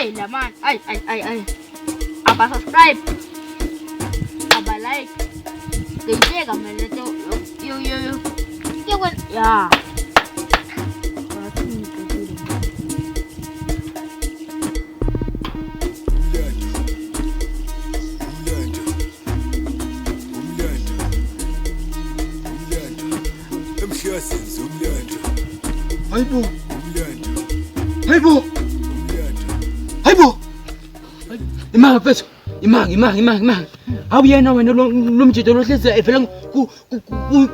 Hey, man. Ay. Apa subscribe. Apa like. Kaya ka man ito. Yo. Ya. Hayibo. Imanga mfethu. Imanga. Awuyena wena lo mjito lo hleze evela ku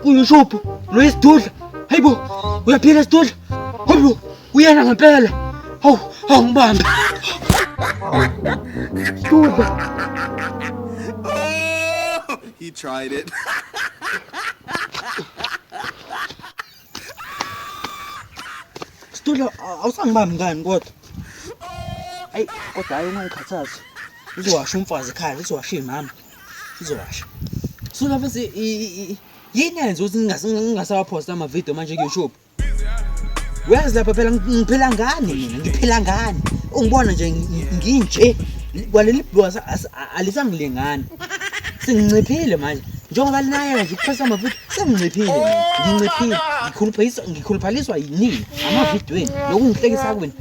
YouTube lo isidudla. Hayibo. Uyaphila isidudla. Hayibo. Uyena ngempela. Hawu ngibambe. He tried it. Sidudla awusangibambi ngani kodwa? Ayi kodwa hayi ungangikhathazi. Uzowasha umfazi ekhaya, uzowasha imama. Uzowasha. So lapha yini yenza ukuthi ngingasawaposta ama video manje ku YouTube? Uyazi lapha phela ngiphila ngani mina, ngiphila ngani? Ungibona nje nginje kwaleli bhosa alisangilengani. Singinciphile manje. Njengoba linayo nje ukuphasa ama video senginciphile mina. Ngikhuluphaliswa yini amavidweni nokungihlekisa kuwena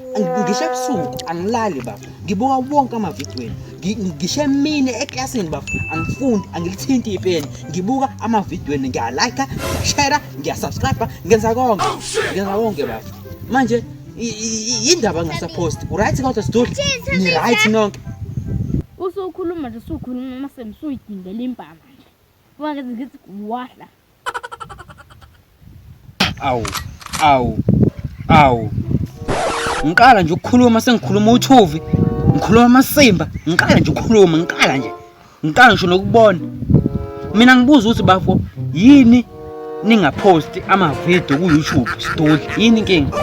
ngisho ebusuku angilali baba ngibuka wonke amavidweni ngisho mine eklasini baba angifundi angilithinti ipeni ngibuka amavidweni ngiyalike ngiyashare ngiyasubscribe ngenza konke baba manje indaba ngasapost right kodwa sidudla ni right nonke usukhuluma nje usukhuluma mase msuyidingela impama nje wake ngithi wahla Awu. Ngiqala nje ukukhuluma sengikhuluma uthovi. Ngikhuluma amasimba. Ngiqala ngisho nokubona. Mina ngibuza ukuthi bafo yini ningapost ama video ku YouTube story. Yini inkinga?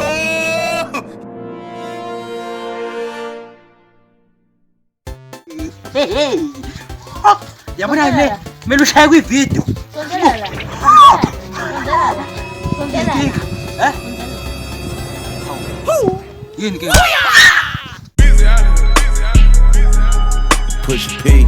Hey. Yabona le mele ushaya ku video. Sondelala. Yini ke? Push P.